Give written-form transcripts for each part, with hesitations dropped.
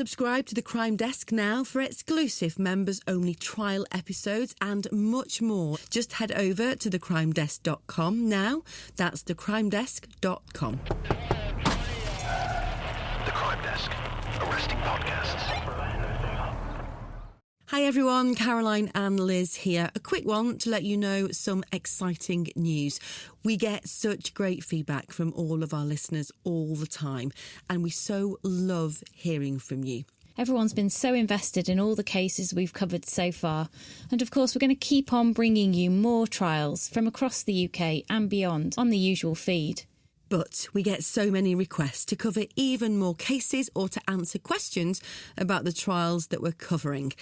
Subscribe to the Crime Desk now for exclusive members-only trial episodes and much more. Just head over to thecrimedesk.com now. That's thecrimedesk.com. The Crime Desk. Arresting podcasts. Hi everyone, Caroline and Liz here. A quick one to let you know some exciting news. We get such great feedback from all of our listeners all the time, and we so love hearing from you. Everyone's been so invested in all the cases we've covered so far. And of course, we're going to keep on bringing you more trials from across the UK and beyond on the usual feed. But we get so many requests to cover even more cases or to answer questions about the trials that we're covering.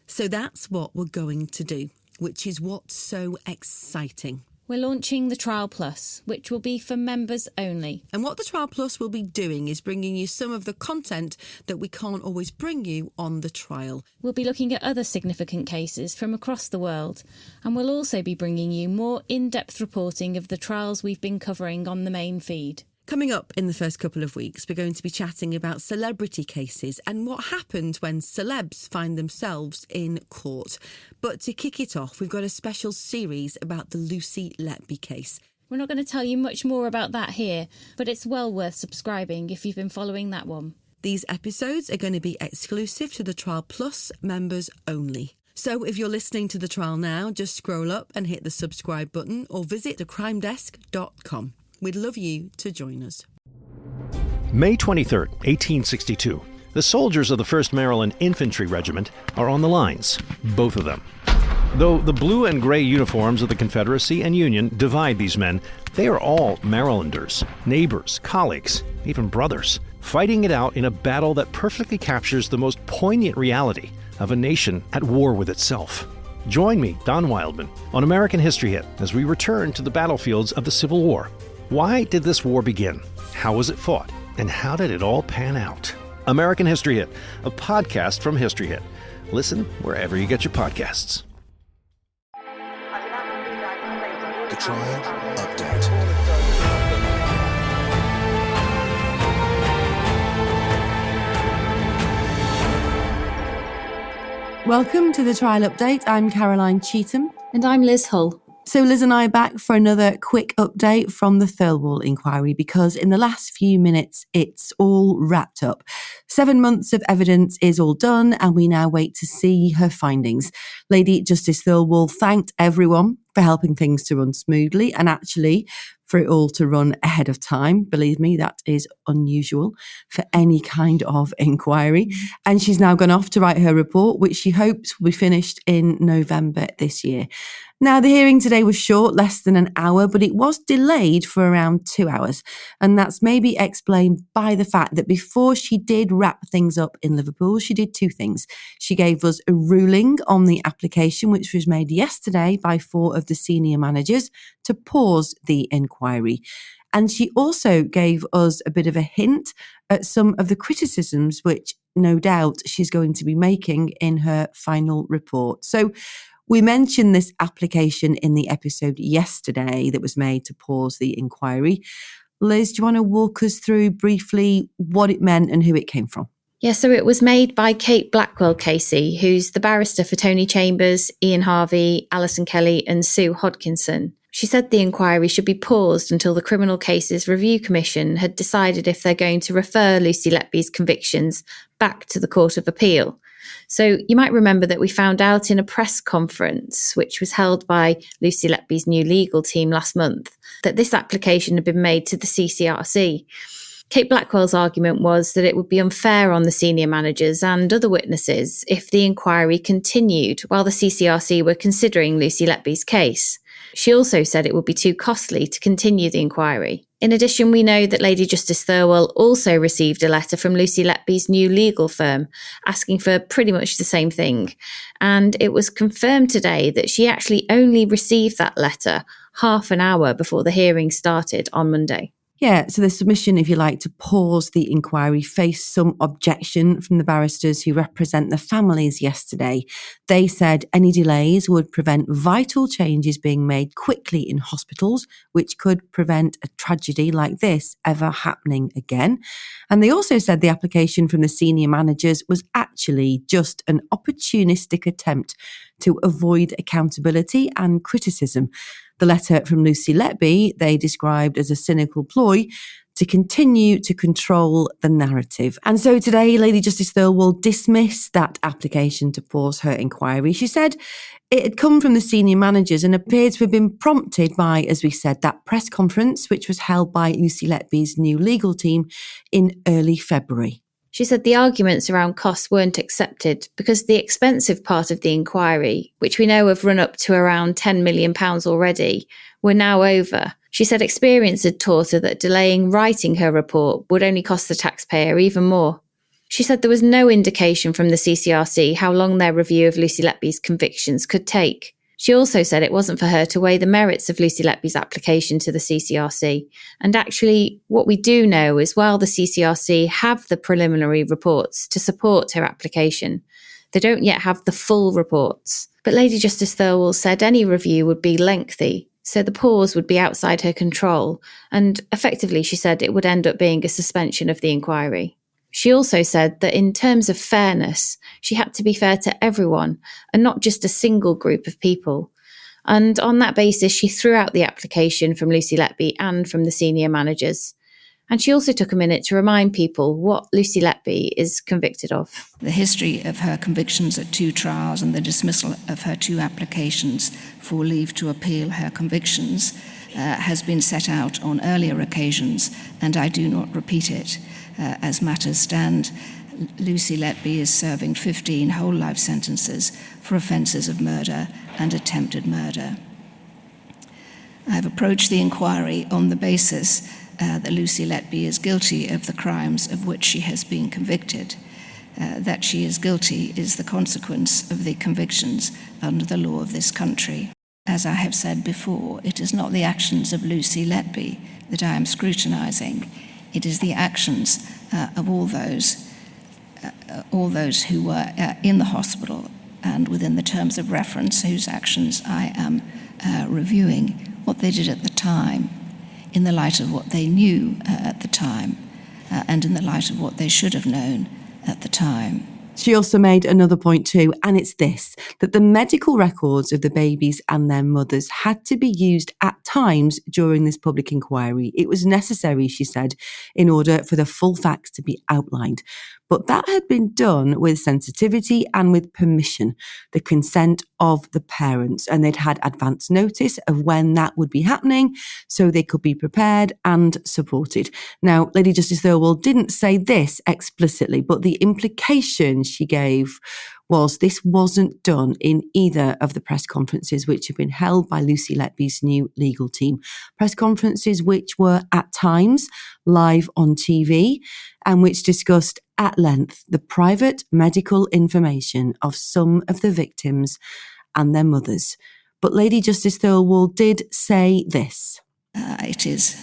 So that's what we're going to do, which is what's so exciting. We're launching the Trial Plus, which will be for members only. And what the Trial Plus will be doing is bringing you some of the content that we can't always bring you on the trial. We'll be looking at other significant cases from across the world, and we'll also be bringing you more in-depth reporting of the trials we've been covering on the main feed. Coming up in the first couple of weeks, we're going to be chatting about celebrity cases and what happened when celebs find themselves in court. But to kick it off, we've got a special series about the Lucy Letby case. We're not going to tell you much more about that here, but it's well worth subscribing if you've been following that one. These episodes are going to be exclusive to the Trial Plus members only. So if you're listening to the trial now, just scroll up and hit the subscribe button or visit thecrimedesk.com. We'd love you to join us. May 23rd, 1862. The soldiers of the 1st Maryland Infantry Regiment are on the lines, both of them. Though the blue and gray uniforms of the Confederacy and Union divide these men, they are all Marylanders, neighbors, colleagues, even brothers, fighting it out in a battle that perfectly captures the most poignant reality of a nation at war with itself. Join me, Don Wildman, on American History Hit as we return to the battlefields of the Civil War. Why did this war begin? How was it fought? And how did it all pan out? American History Hit, a podcast from History Hit. Listen wherever you get your podcasts. The Trial Update. Welcome to the Trial Update. I'm Caroline Cheetham. And I'm Liz Hull. So Liz and I are back for another quick update from the Thirlwall inquiry because in the last few minutes, it's all wrapped up. 7 months of evidence is all done and we now wait to see her findings. Lady Justice Thirlwall thanked everyone for helping things to run smoothly and actually for it all to run ahead of time. Believe me, that is unusual for any kind of inquiry. And she's now gone off to write her report, which she hopes will be finished in November this year. Now, the hearing today was short, less than an hour, but it was delayed for around 2 hours. And that's maybe explained by the fact that before she did wrap things up in Liverpool, she did two things. She gave us a ruling on the application, which was made yesterday by 4 of the senior managers to pause the inquiry. And she also gave us a bit of a hint at some of the criticisms which no doubt she's going to be making in her final report. So we mentioned this application in the episode yesterday that was made to pause the inquiry. Liz, do you want to walk us through briefly what it meant and who it came from? Yeah, so it was made by Kate Blackwell Casey, who's the barrister for Tony Chambers, Ian Harvey, Alison Kelly and Sue Hodkinson. She said the inquiry should be paused until the Criminal Cases Review Commission had decided if they're going to refer Lucy Letby's convictions back to the Court of Appeal. So you might remember that we found out in a press conference, which was held by Lucy Letby's new legal team last month, that this application had been made to the CCRC. Kate Blackwell's argument was that it would be unfair on the senior managers and other witnesses if the inquiry continued while the CCRC were considering Lucy Letby's case. She also said it would be too costly to continue the inquiry. In addition, we know that Lady Justice Thirlwall also received a letter from Lucy Letby's new legal firm asking for pretty much the same thing. And it was confirmed today that she actually only received that letter half an hour before the hearing started on Monday. Yeah, so the submission, if you like, to pause the inquiry faced some objection from the barristers who represent the families yesterday. They said any delays would prevent vital changes being made quickly in hospitals, which could prevent a tragedy like this ever happening again. And they also said the application from the senior managers was actually just an opportunistic attempt to avoid accountability and criticism. The letter from Lucy Letby they described as a cynical ploy to continue to control the narrative. And so today, Lady Justice Thirlwall dismissed that application to pause her inquiry. She said it had come from the senior managers and appeared to have been prompted by, as we said, that press conference, which was held by Lucy Letby's new legal team in early February. She said the arguments around costs weren't accepted because the expensive part of the inquiry, which we know have run up to around £10 million already, were now over. She said experience had taught her that delaying writing her report would only cost the taxpayer even more. She said there was no indication from the CCRC how long their review of Lucy Letby's convictions could take. She also said it wasn't for her to weigh the merits of Lucy Letby's application to the CCRC. And actually, what we do know is while the CCRC have the preliminary reports to support her application, they don't yet have the full reports. But Lady Justice Thirlwall said any review would be lengthy, so the pause would be outside her control. And effectively, she said it would end up being a suspension of the inquiry. She also said that in terms of fairness, she had to be fair to everyone and not just a single group of people. And on that basis, she threw out the application from Lucy Letby and from the senior managers. And she also took a minute to remind people what Lucy Letby is convicted of. The history of her convictions at 2 trials and the dismissal of her 2 applications for leave to appeal her convictions has been set out on earlier occasions, and I do not repeat it. As matters stand, Lucy Letby is serving 15 whole life sentences for offences of murder and attempted murder. I have approached the inquiry on the basis that Lucy Letby is guilty of the crimes of which she has been convicted. That she is guilty is the consequence of the convictions under the law of this country. As I have said before, it is not the actions of Lucy Letby that I am scrutinising. It is the actions of all those who were in the hospital and within the terms of reference, whose actions I am reviewing, what they did at the time, in the light of what they knew at the time, and in the light of what they should have known at the time. She also made another point too, and it's this, that the medical records of the babies and their mothers had to be used at times during this public inquiry. It was necessary, she said, in order for the full facts to be outlined. But that had been done with sensitivity and with permission, the consent of the parents, and they'd had advance notice of when that would be happening so they could be prepared and supported. Now, Lady Justice Thirlwall didn't say this explicitly, but the implication she gave was this wasn't done in either of the press conferences which have been held by Lucy Letby's new legal team. Press conferences which were at times live on TV and which discussed at length the private medical information of some of the victims and their mothers. But Lady Justice Thirlwall did say this. It is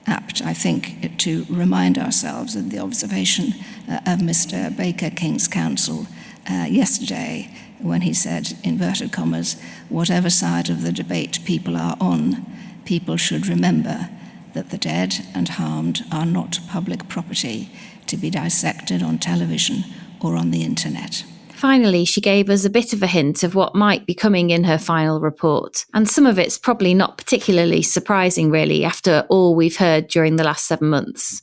apt, I think, to remind ourselves of the observation of Mr. Baker, King's Counsel, yesterday, when he said, inverted commas, whatever side of the debate people are on, people should remember that the dead and harmed are not public property to be dissected on television or on the internet. Finally, she gave us a bit of a hint of what might be coming in her final report. And some of it's probably not particularly surprising, really, after all we've heard during the last 7 months.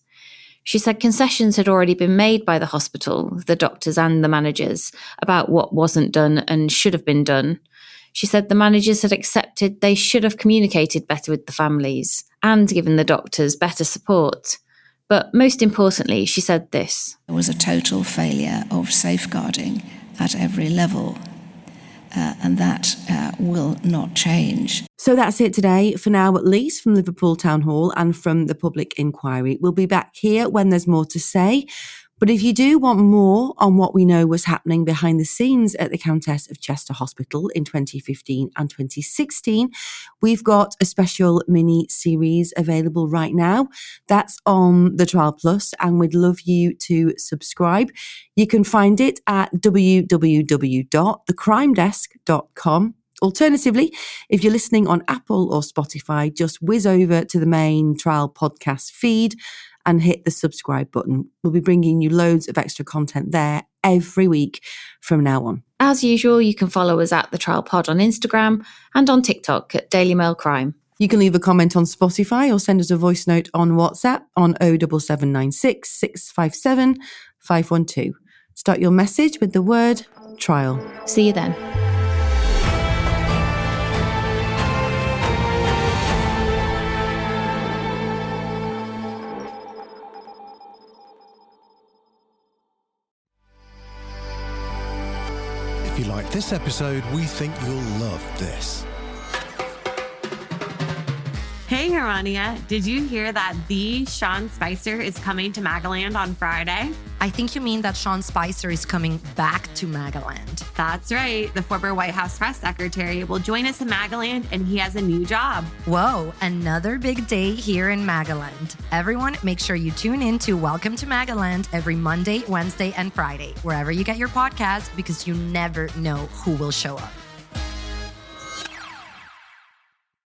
She said concessions had already been made by the hospital, the doctors and the managers, about what wasn't done and should have been done. She said the managers had accepted they should have communicated better with the families and given the doctors better support. But most importantly, she said this. There was a total failure of safeguarding at every level, and that will not change. So that's it today, for now at least, from Liverpool Town Hall and from the public inquiry. We'll be back here when there's more to say. But But if you do want more on what we know was happening behind the scenes at the Countess of Chester Hospital in 2015 and 2016, we've got a special mini series available right now. That's on the Trial Plus, and we'd love you to subscribe. You can find it at www.thecrimedesk.com. Alternatively, if you're listening on Apple or Spotify, just whiz over to the main Trial podcast feed and hit the subscribe button. We'll be bringing you loads of extra content there every week from now on. As usual, you can follow us at The Trial Pod on Instagram and on TikTok at Daily Mail Crime. You can leave a comment on Spotify or send us a voice note on WhatsApp on 07796 657 512. Start your message with the word trial. See you then. If you like this episode, we think you'll love this. Hey, Hermania, did you hear that the Sean Spicer is coming to Magaland on Friday? I think you mean that Sean Spicer is coming back to Magaland. That's right. The former White House press secretary will join us in Magaland, and he has a new job. Whoa, another big day here in Magaland. Everyone, make sure you tune in to Welcome to Magaland every Monday, Wednesday, and Friday, wherever you get your podcasts, because you never know who will show up.